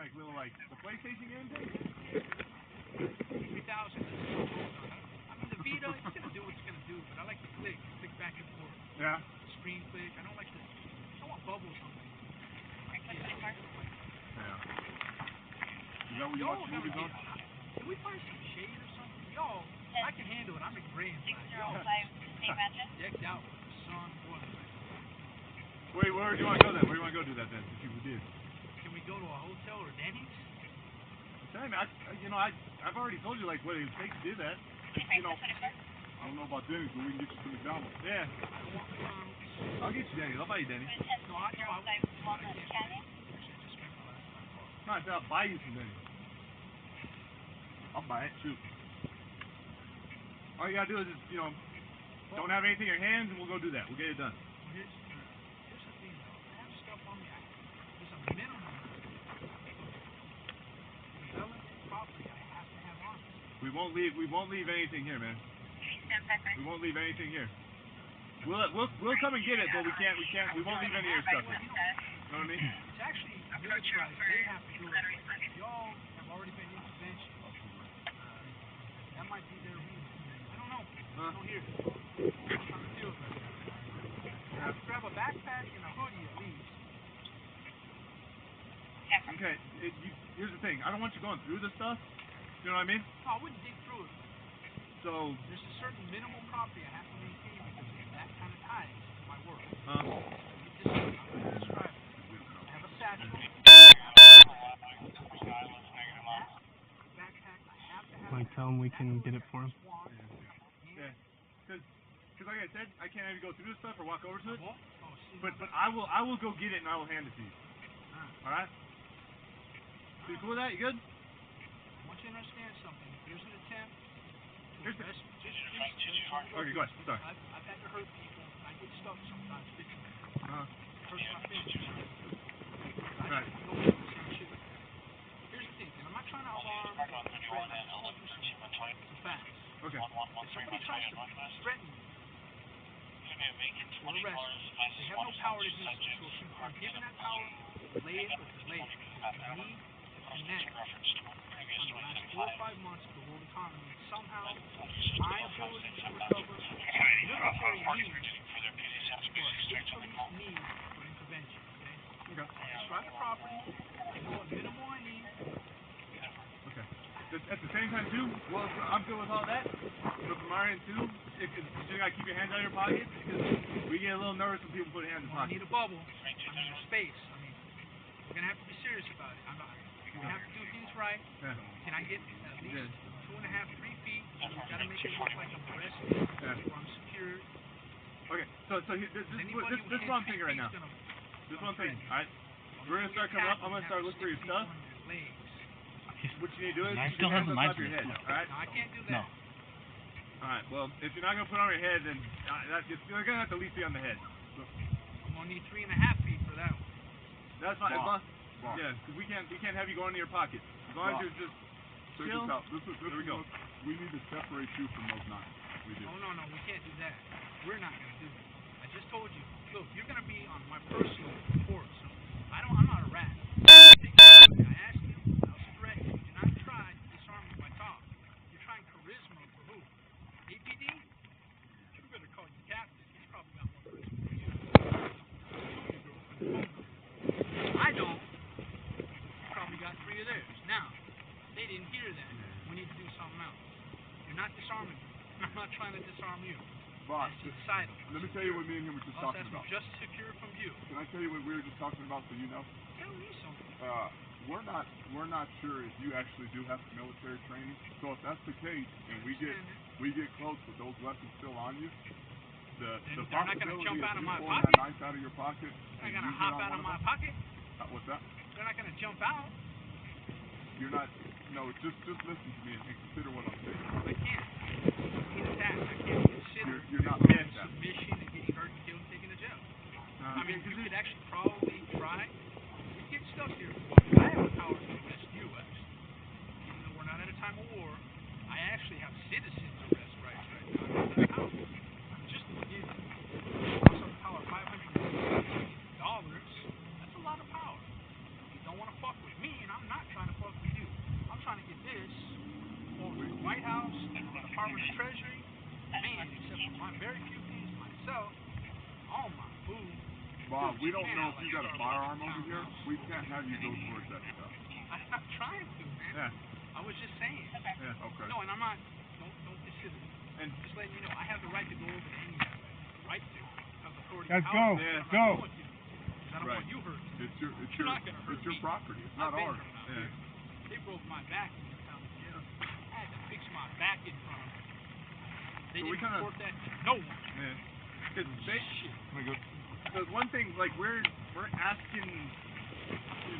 like little like the PlayStation game thing? 3000. I mean the Vita, it's gonna do what it's gonna do, but I like to click back and forth. Yeah. Screen click. I don't like to. I don't want bubbles on me. Yeah. Is that what you watch movies on? Can we find some shade or something? Yo, I can handle it. I'm in gray inside. Yo, decked out with the sun. Wait, where do you want to go then? Where do you want to go do that then? If you did. Can we go to a hotel or Denny's? I've already told you like what it takes to do that. You know, I don't know about Denny's, but we can get you some McDonald's. Yeah. I'll get you Denny's. I'll buy you Denny's. No, I I'll buy you some Denny's. I'll buy it. Shoot. All you gotta do is just, don't have anything in your hands, and we'll go do that. We'll get it done. Here's the thing, though. I have stuff on me. There's a minimum development property I have to have on me. We won't leave anything here, man. We won't leave anything here. We'll come and get it, but we won't leave any of your stuff here. You know what I mean? It's actually militarized. They have to do it. Y'all have already been intervention. That might be their reason. I don't know. I don't hear it. That's how it feels right now. Have to grab a backpack and a hoodie at least. Okay, here's the thing. I don't want you going through this stuff. You know what I mean? No, I wouldn't dig through it. So there's a certain minimal property I have to maintain because that kind of ties to my work. I'm going to describe it. I have a satchel. Backpack. I have to have. Like, tell him we can get it for him. Yeah. Because like I said, I can't have you go through this stuff or walk over to it. But I will go get it and I will hand it to you. All right? So you cool with that? You good? I want you to understand something. If there's an attempt. Okay, go ahead. Sorry. I've had to hurt people. I get stuck sometimes. It hurts my feelings. Right. Here's the thing, and I'm not trying to alarm or threaten. I just want you some facts. Okay. If somebody tries to threaten me or arrest me, they have no power to do so. So if I'm given that power, delay it or delay it. Because we need to connect on the last 4 or 5 months of the world economy. Somehow, my ability to recover military needs or state police needs for intervention. Okay? Describe the property. I know what minimal I need. Okay. At the same time, too, well, I'm good with all that. But from our end, too, you gotta keep your hands out of your pockets because we get a little nervous when people put their hands in pockets. I need a bubble. I need a space. I mean, we're gonna have to be serious about it. We have to do things right. Yeah. Can I get at least 2.5, 3 feet? We've got to make it look like I'm arrested or I'm secured. Okay, so this is what I'm thinking right now. This is what I'm thinking. All right, we're gonna start coming up. I'm gonna start looking for your stuff. What you need to do is keep your hands on your head. All right. No, I can't do that. No. All right. Well, if you're not gonna put it on your head, then you're gonna have to at least be on the head. So, I'm gonna need 3.5 feet for that one. That's fine. Yeah, because we can't have you going into your pocket. As long as you're just chill. There we go. We need to separate you from those knives. We do. Oh, no, we can't do that. We're not going to do that. I just told you, look, you're going to be on my personal report, so I'm not a rat. I asked you, I was threatened. You do not try to disarm me by talk. You're trying charisma for who? APD? You better call your captain. He's probably got more charisma. I don't. Probably got 3 of theirs. Now, they didn't hear that. We need to do something else. You're not disarming me. I'm not trying to disarm you. Boss, suicidal. Let me tell you what me and him were just talking about. Just secure from view. Can I tell you what we were just talking about so you know? Tell me something. We're not sure if you actually do have some military training. So if that's the case and we get close with those weapons still on you, the possibility of you pulling that knife out of your pocket they're not gonna hop out of my pocket. What's that? They're not gonna jump out. You're not. No, just listen to me and consider what I'm saying. I can't. Get attacked. I can't consider. You're not submission and getting hurt and killed and taken to jail. I mean, you could actually probably try. We get stuck here. I have the power to arrest you, actually. Even though we're not at a time of war, I actually have citizens arrest rights right now. Just to begin. Also the power of $500 million. That's a lot of power. You don't want to fuck with me, and I'm not Department of Treasury, man, except for my very few things myself, all my food. Bob, we don't know if you got a firearm over here. We can't have you go towards that stuff. I'm not trying to, man. Yeah. I was just saying. Yeah. Okay. No, and I'm not. Don't consider it. And Just letting you know, I have the right to go over to any right to. Have authority. Let's go. Yeah. Go. I don't Right. want you hurt. You're not gonna hurt your property. It's not ours. yeah. They broke my back in the town. Yeah. I had to fix my back in front of them. They So we didn't kinda- report that to no one. Yeah. Cause Shit. oh my God. The one thing, like we're asking you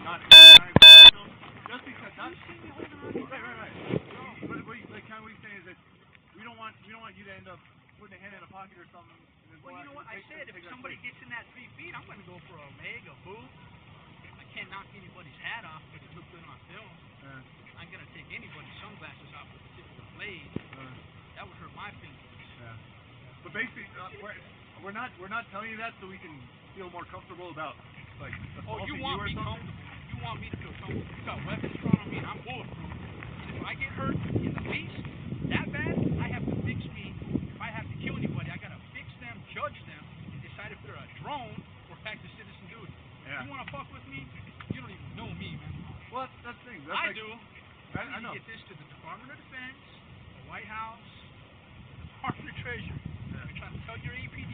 not just because that's right. But like kind of what he's saying is that we don't want you to end up putting a hand in a pocket or something. And then Well, you know what I said? If somebody gets in that 3 feet, I'm going to go for a leg, a boot. I can't knock anybody's hat off, but it looked good on film. I'm going to take anybody's sunglasses off with the tip of the blade. That would hurt my fingers. Yeah. But basically, we're not telling you that so we can feel more comfortable about like assaulting you want or me something. comfortable? You want me to feel comfortable? You got weapons drawn on me, and I'm bulletproof. And if I get hurt in the face that bad, I have to fix me. If I have to kill anybody, I gotta fix them, judge them, and decide if they're a drone or active citizen duty. Yeah. You wanna fuck with me? You don't even know me, man. Well, that's the thing. That's I like, do. I know. Get this to the Department of Defense, the White House, the Department of Treasury. You're trying to tell your APD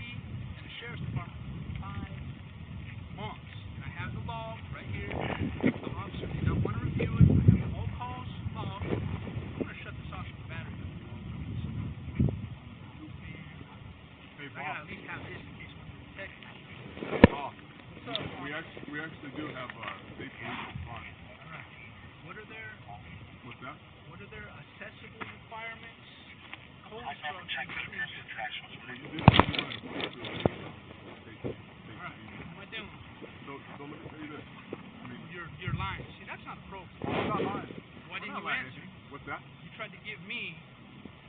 and the Sheriff's Department for 5 months. And I have the log right here. The officer did not want to review it. I have the whole calls log. I'm going to shut this off with the battery. Hey, I gotta at least have this in case one text me. Bob, we actually do have state police responding. Alright. What are their accessible requirements? Code instructions. Well, you did say you wanted to speak to a state Alright. What am I doing? So let me tell you this. I mean, You're lying. See, that's not appropriate. I'm not lying. Why didn't not you lying, answer? What's that? You tried to give me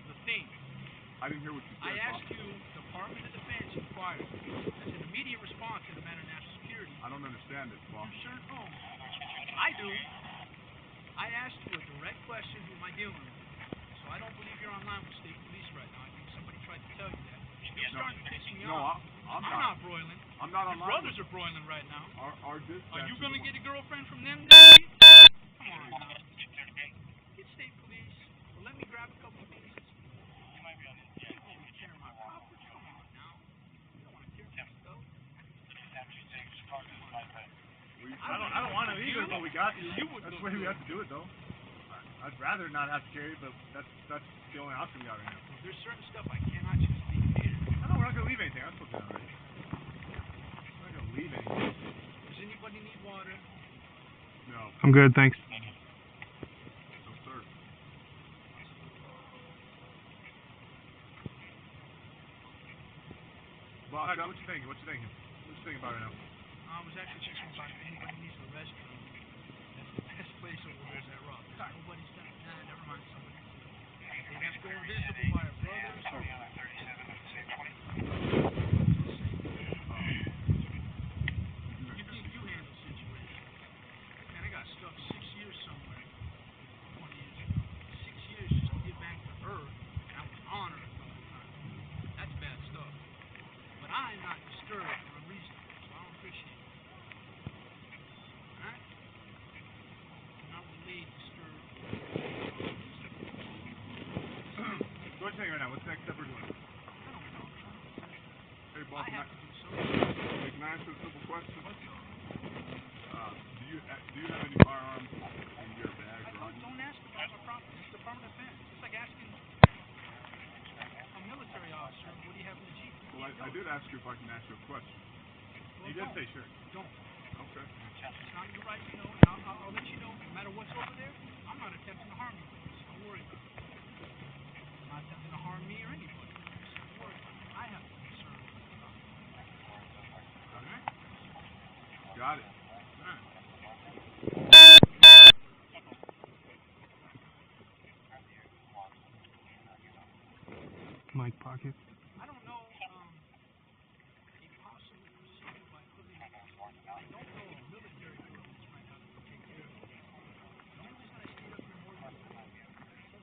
the thing. I didn't hear what you I said, asked Bob. you, Department of Defense inquired. That's an immediate response in the matter of national security. I don't understand this, Bob. You sure don't. I do. I asked you a direct question, who am I dealing with? So I don't believe you're online with state police right now. I think somebody tried to tell you that. You're starting to piss me No, off. I'm not broiling. I'm not Your online. brothers are broiling right now. Our dispatch. Are you going to get a girlfriend from them? Come on now. Get state police. Well, let me grab a couple things. You might be on the tear my property. Come on now. You don't want to tear my stuff. I don't want to either, but we got to. You would That's look the way we good. have to do it, though. I'd rather not have to carry, but that's the only option we got right now. There's certain stuff I cannot just leave here. I know we're not gonna leave anything. I'm supposed to already. We're not gonna leave anything. Does anybody need water? No, I'm good, thanks. no, sir. Bob, Alright, what you thinking? What you thinking? What you thinking about right now? I was actually thinking about if anybody needs a restroom. That's the best place over there is at Rock. Nobody's gonna. Nah, never mind. Somebody. They'd have to go invisible by a brother. So. You think you handle situation? Man, I got stuck 6 years somewhere. 20 years ago. 6 years just to get back to Earth, and I was on Earth the whole time. That's bad stuff. But I'm not disturbed for a reason, so I don't appreciate it. Alright? I'm not really disturbed. So what you thinking right now? What's the next step we're doing? I don't know. Hey, I Bob, have to do something. can I ask you a simple question? Do you have any firearms in your bag or on you? Don't ask about my property. It's Department of Defense. It's like asking a military officer, what do you have in the Jeep? Well, I did ask you if I can ask you a question. You did say sure. Don't. Okay. It's not your right to know, and I'll let you know, no matter what's over there, I'm not attempting to harm you. So don't worry about it. I'm not attempting to harm me or anybody. So don't worry about it. I have to be concerned about it. Alright? Got it. Alright. Mic pocket. I don't know, a possible procedure by putting, I don't know a military clearance right now that would take care of it. The only reason I stayed up here more than 7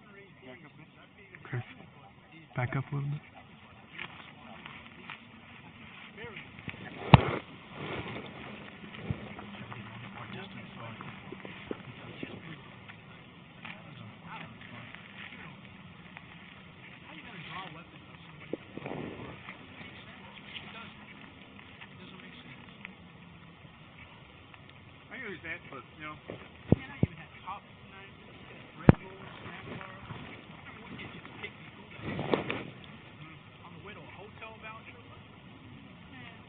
or 8 days is I figured Okay. anybody back up a little bit. But, you know. Man, I even had coffee tonight, Red Bull, snack bar. I remember one kid just picked me through that. On the way to a hotel voucher. Man.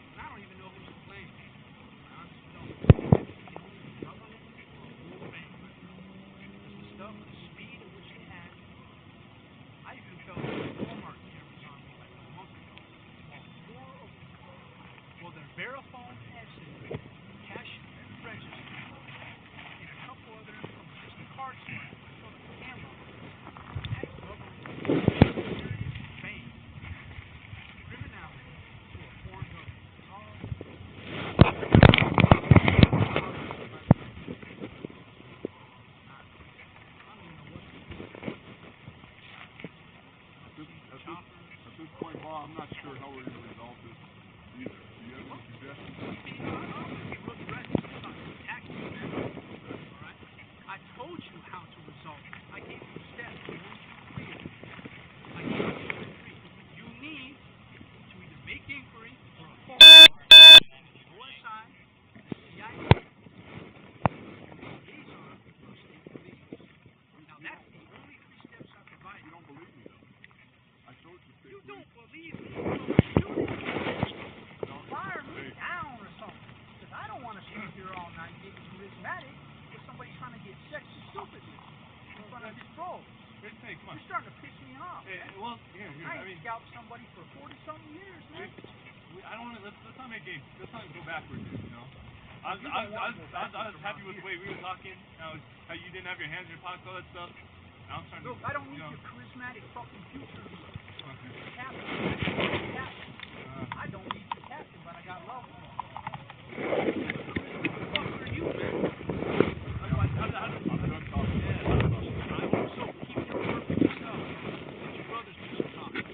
And I don't even know who's to blame. I honestly don't. The government or a whole family. Because the stuff, the speed at which they had. I even felt like Walmart cameras on me like a month ago. Well, their Verifone asset, cash register, and a couple other just a card swipe from the camera. That government fame, criminality to a foreign government. It's all. I don't even know what to do. At this point, Bob, I'm not sure how we're going to resolve this either. Do you have any suggestions? I told you how to resolve it. I gave you steps. I gave you 3. You need to either make inquiry or a phone call, OSI, CIA, liaison, or state police. Now that's the only 3 steps I provide. You don't believe me, though. I told you. You don't believe me. Fire me down or something. Because I don't want to sit here all night getting charismatic with somebody trying to get sexy stupid with me in front of his bro. Hey, come on. You're starting to piss me off. Hey, well, here. I ain't scalped somebody for 40-something years, man. I don't want to. Let's not make a. Let's not go backwards, you know. I was happy with the way we were talking. How you didn't have your hands in your pockets, all that stuff. Now I'm starting Look, I don't need your charismatic fucking future leader. Okay. Captain. I don't need your captain, but I got love for him. Who the fuck are you, man? So keep your word for yourself. Let your brothers do some talking.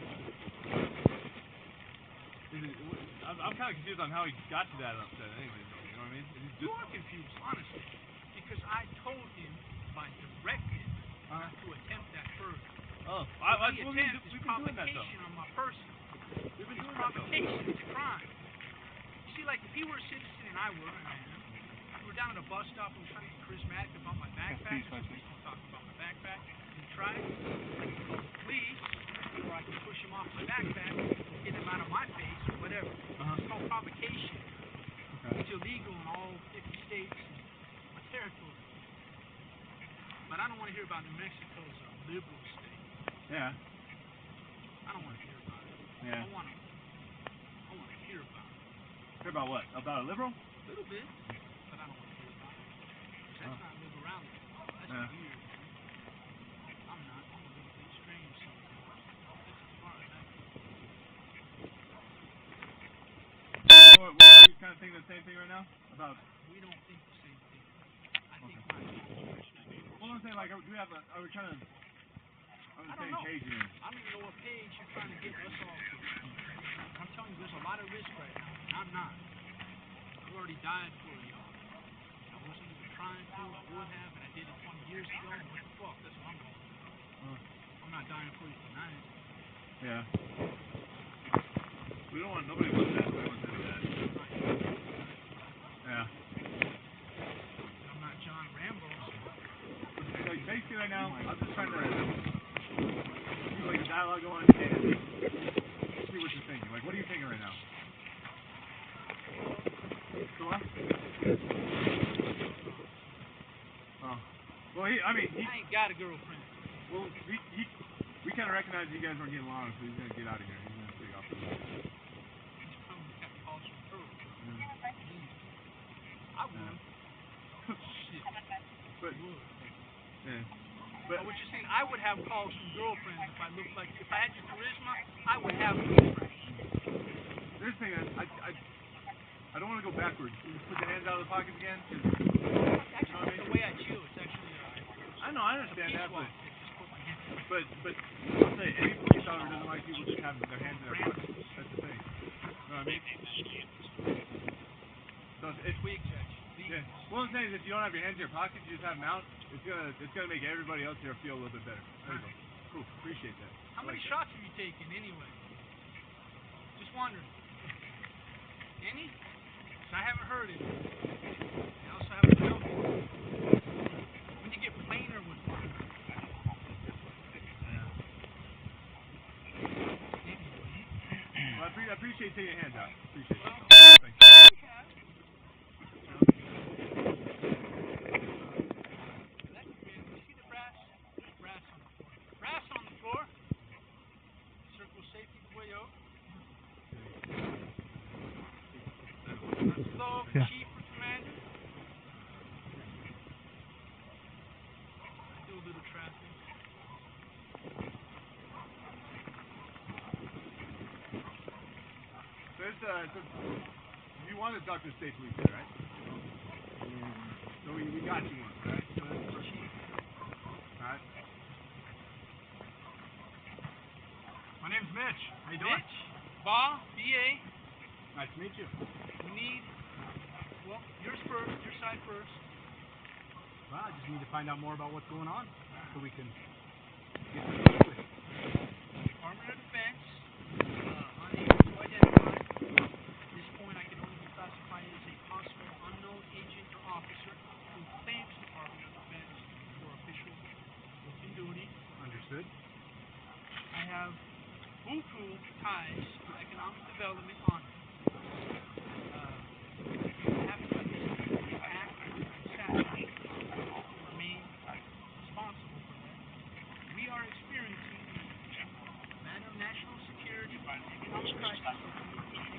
I'm kind of confused on how he got you that upset anyways, though, you know what I mean? You are confused, honestly. Because I told him by directive not to attempt that further. Oh, we've been doing that, though. On my person. We've been doing provocation. It's a crime. You see, like, if he were a citizen and I were, we were down at a bus stop and we were trying to be charismatic about my backpack. Please don't talk about my backpack. We tried. Please, or I can push him off my backpack, get him out of my face, or whatever. It's called provocation. It's illegal in all 50 states and my territory. But I don't want to hear about New Mexico's liberal state. Yeah. I don't want to hear about it. Yeah. I want to hear about it. Hear about what? About a liberal? A little bit, but I don't want to hear about it. That's not liberality. That's weird. I'm not. I'm a little bit strange sometimes. That's as far as I go. What, are you kind of thinking the same thing right now? About? We don't think the same thing. I think my well, I'm saying, like, are we trying to... on the same page here? I don't even know what page you're trying to get us all to. I'm telling you, there's a lot of risk right now, and I'm not. I've already died for y'all. I wasn't even trying to. I would have, and I did it 20 years ago. And what the fuck? That's what I'm doing. I'm not dying for you tonight. Yeah. We don't want... Nobody wants that. Nobody wants to do that. Yeah. I'm not John Rambo. Like, basically right now, I'm just trying to keep like a dialogue going and see what you're thinking. Like, what are you thinking right now? Go on. Oh. Well, I ain't got a girlfriend. Well, we kind of recognize you guys weren't getting along, so he's gonna get out of here. He's gonna take off. He's coming to have calls from her. I would. Shit. But. Yeah. But what you're saying, I would have calls from girlfriends if I looked like, if I had your charisma, I would have girlfriends. This thing, I don't want to go backwards. You put the hands out of the pockets again. That's actually the way I chew. It's actually know, I understand that, Well, but just put my hand up. but I'll say any police officer doesn't like people just having their hands in their pockets. That's the thing. You know what I mean? So it's Twig, Judge. yeah. One of the things, if you don't have your hands in your pockets, you just have them out. It's gonna make everybody else here feel a little bit better. There you go. Cool. Appreciate that. How many shots have you taken anyway? Just wondering. Any? 'Cause I haven't heard it. I also haven't felt it. When you get plainer with one. Well, I appreciate you taking your hands out. Appreciate it. Thank you. See the brass? Brass on the floor. Circle safety the way out. Slow, Yeah. cheap for commander. I do a little traffic. So you wanted Dr. State Police there, right? So we got you one, right? So that's cheap. Alright. My name's Mitch. How you doing? Mitch, Ba, B.A. Nice to meet you. We need, well, yours first, your side first. Well, I just need to find out more about what's going on so we can get this over with. Department of Defense, unable to identify. At this point, I can only be classified as a possible unknown agent or officer who claims Department of Defense for official working duty. Understood. I have buku ties to economic development on it. I have to act savage to remain responsible for that. We are experiencing a matter of national security, economic crisis,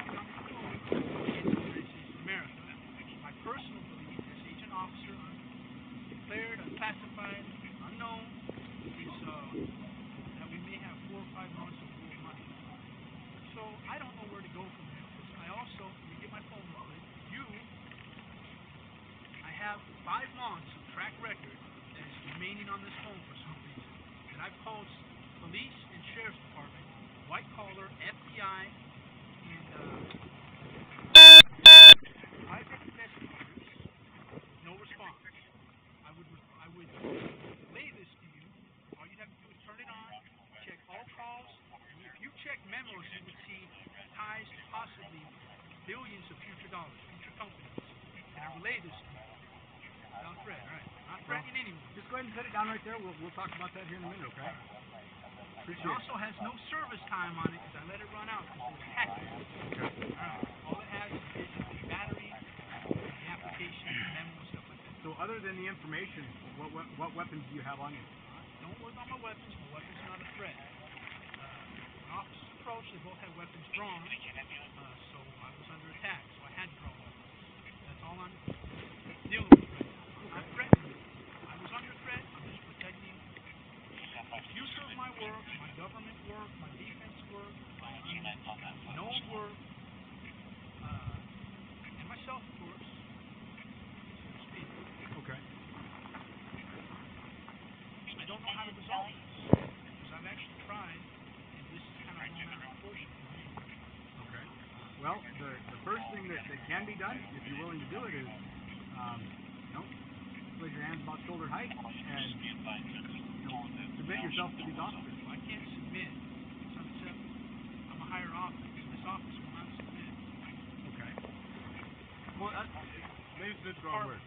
economic boom in the United States of America. My personal belief as agent officer, declared, unclassified, unknown, is that we may have 4 or 5 months of war money. So I don't know where to go from there. I also, let me get my phone real quick. I have 5 months of track record that is remaining on this phone for some reason. That I've called police and sheriff's department, white collar, FBI, and private investigators. No response. I would relay this to you. All you have to do is turn it on, check all calls. If you check memos, you would see ties to possibly billions of future dollars, future companies. And I relay this to you. Without threat, all right. Not threatening anyone. Just go ahead and set it down right there. We'll talk about that here in a minute, okay? It also has no service time on it because I let it run out because it hacked it. All right. All it has is basically battery, the application, the memo, and stuff like that. So other than the information, what weapons do you have on you? Don't work on my weapons. My weapons are not a threat. When officers approached, they both had weapons drawn, so I was under attack, so I had to draw weapons. That's all I'm dealing with right now. I'm not threatening you. I was under threat. I'm just protecting the future of my work, my government work, my defense work, my known work, and myself, of course. Okay. I don't know how to resolve this because I've actually tried, and this is kind of blown out of proportion for me. Okay. Well, the first thing that can be done, if you're willing to do it, is place your hands about shoulder height and submit yourself to these officers. I can't submit. It's unacceptable. I'm a higher office. This office will not submit. Okay. Well, maybe submit's the wrong word.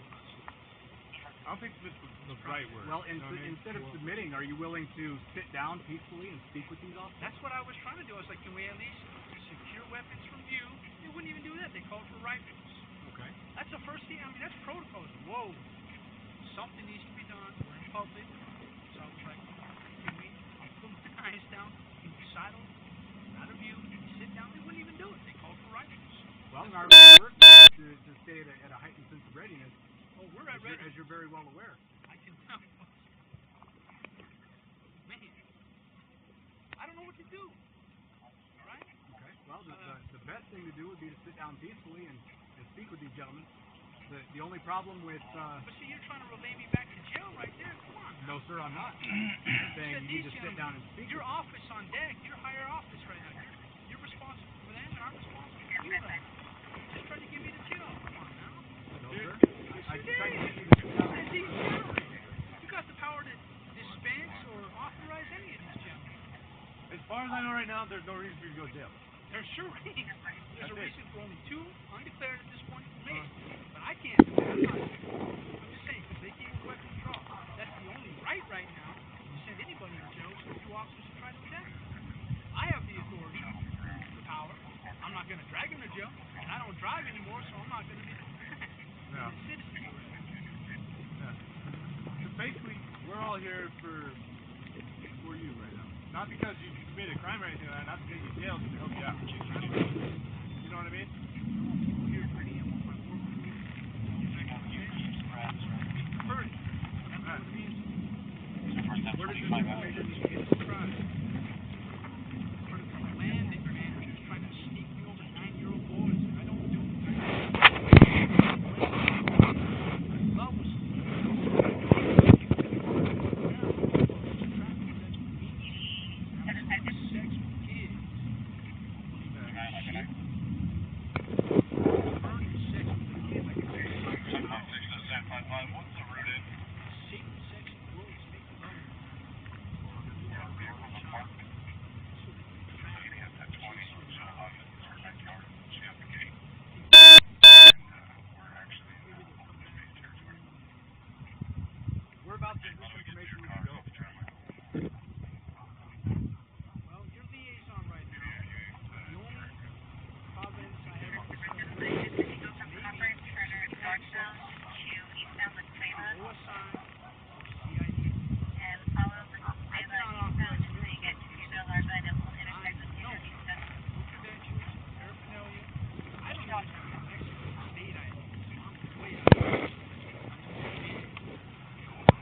I don't think submit's the right word. Well, instead of submitting, are you willing to sit down peacefully and speak with these officers? That's what I was trying to do. I was like, can we at least secure weapons from you? They wouldn't even do that. They called for rifles. Okay. That's the first thing. I mean, that's protocol. Whoa. Something needs to be done. We're in public. So I was like, can we put my eyes down? Can we sidle out of view? Can we sit down? They wouldn't even do it. They called for rifles. Well, in our work, to stay at a heightened sense of readiness, we're at ready. As you're very well aware. I can tell. Man, I don't know what to do. All right? Okay. Well, the best thing to do would be to sit down peacefully and speak with these gentlemen. The only problem with but see, you're trying to relay me back to jail right there. Come on. No, sir, I'm not. I'm saying you need to sit down and speak. Your office on deck, your higher office right now. You're responsible for them, and I'm responsible for you right now. Just trying to get me to jail. Come on now. No, sir. I tried to get you to sit down. You got the power to dispense or authorize any of these gentlemen. As far as I know right now, there's no reason for you to go to jail. There's sure is. There's a reason for only 2 undeclared at this point for me. But I can't do it. I'm just saying, because they gave me weapon control. That's the only right now to send anybody to jail so 2 officers to try to attack. I have the authority, the power. I'm not going to drag them to jail. And I don't drive anymore, so I'm not going to be a citizen. Yeah. So basically, we're all here for you right now. Not because you committed a crime or anything like that, not to get you jailed, but to help you out. You know what I mean? Where does this information get tried? Landing, man. You're just trying to sneak me over 9-year-old boys. I don't do Whereabouts does this information need to go? Well, you're liaison right now. The only providence I have on this maybe access to OSI or CID. I cannot authorize military credentials, paraphernalia. I don't even have a Mexican state ID. I'm way out.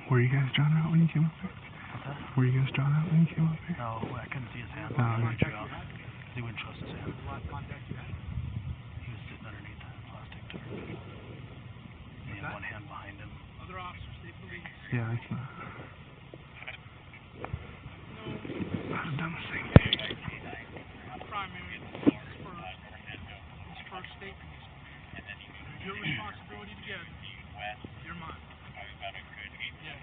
Were you guys drawn out when you came up here? Were you guys drawn out when you came up here? No, I couldn't see his hand. He wouldn't trust his hand. The last contact you had? He was sitting underneath that plastic tarp. He had one hand behind him. Other officers, they believe. Yeah, I can. No. I've done the same. Primary. His first statement is, your responsibility together. You're mine. Yeah.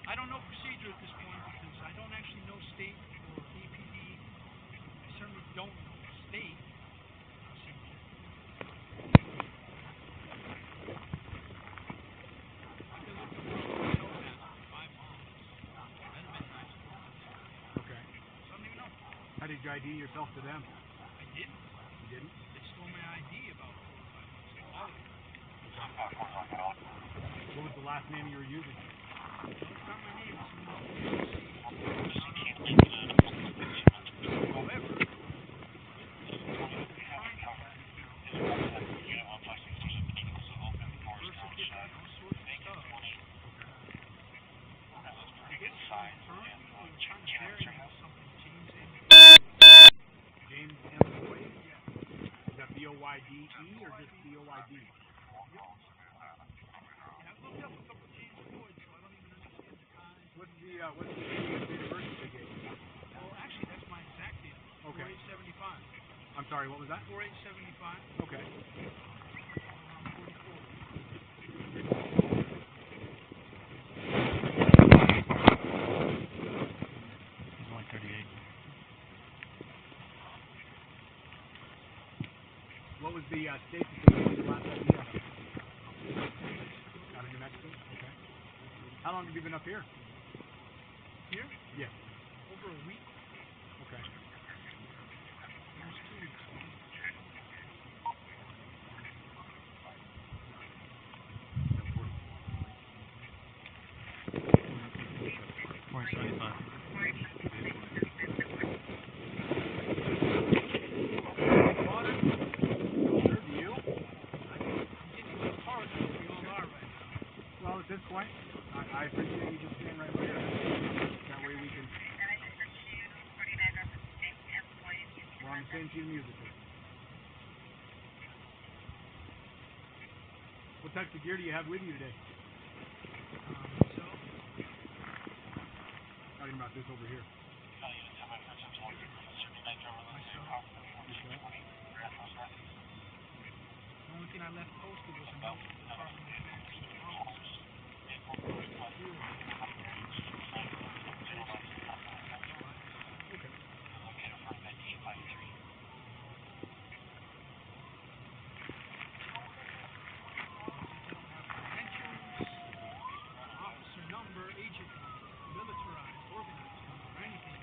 I don't know procedure at this point because I don't actually know state or APD. I certainly don't know state procedure. I've been looking for a hotel map for 5 months. Hasn't been nice. Okay. So I don't even know. How did you ID yourself to them? I didn't. You didn't? They stole my ID about 4 or 5 months ago. All of it. What was the last name you were using? It's not my name. James M. Boyd? Is that BOYD-E or just BOYD? What's the date of birth they gave you? Well, actually, that's my exact date. Okay. 4875. I'm sorry, what was that? 4875. Okay. He's only 38. What was the state that they gave you the last ID of? Out of New Mexico? Okay. How long have you been up here? Here? Yes. Over a week. Okay. Almost 2 weeks. Well, at this point, I appreciate you just staying right here. That way we can and same sheet of music. What types of gear do you have with you today? Talking about this over here. The only thing I left posted was a note to the Department of Defense. Officer number, agent number, militarized, organized number, or anything.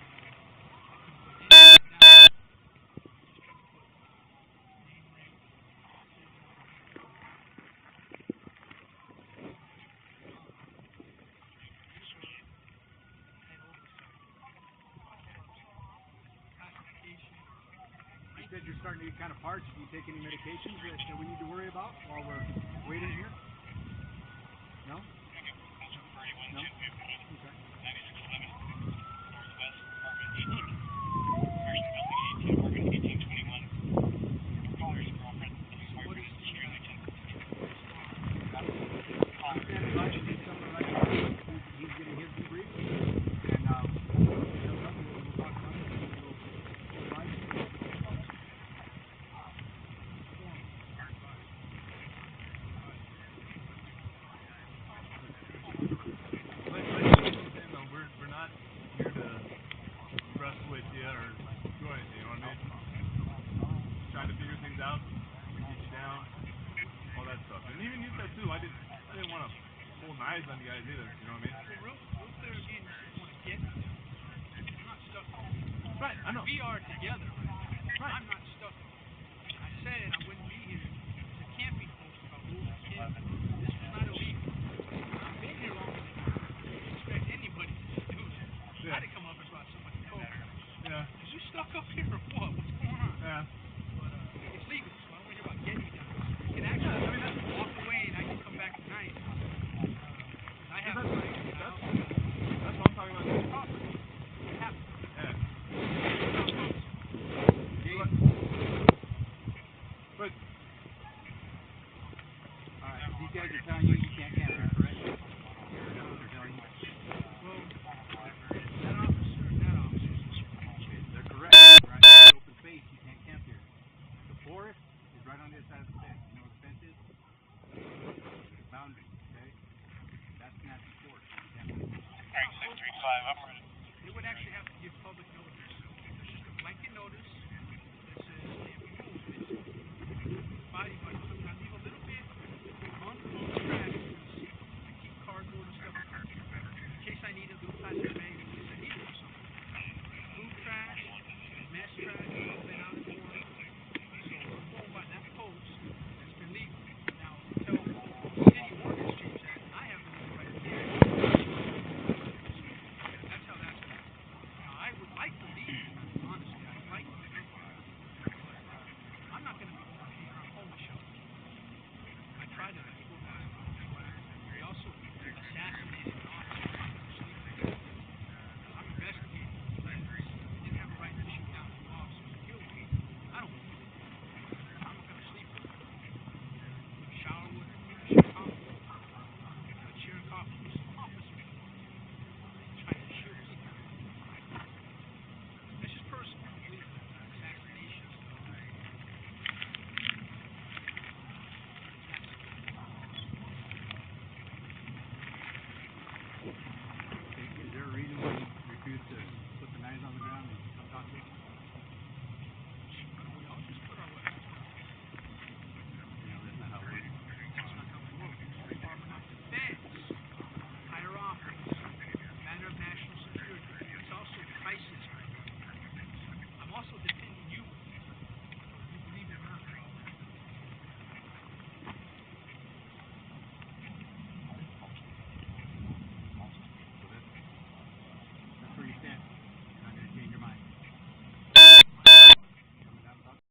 You said you're starting to get kind of parched. Do you take any medications that we need to worry about while we're waiting here? No? No? Okay. He's getting his debrief, and we'll talk about it. We're not here to wrestle with you or do anything, you know what I mean? Trying to figure things out, get you down, all that stuff. And even you said too, I didn't want to pull knives on you guys either, you know what I mean? Real clear again, you want to get me. I'm not stuck on you. Right, I know. We are together. Right. I'm not stuck on you. I said I wouldn't be here. It's a camping post about moving kids. This was not illegal. I've been here longer than you. I didn't expect anybody to do this. Yeah. I'd have come up and brought somebody coke. Yeah. Are you stuck up here or what? What's going on? Yeah.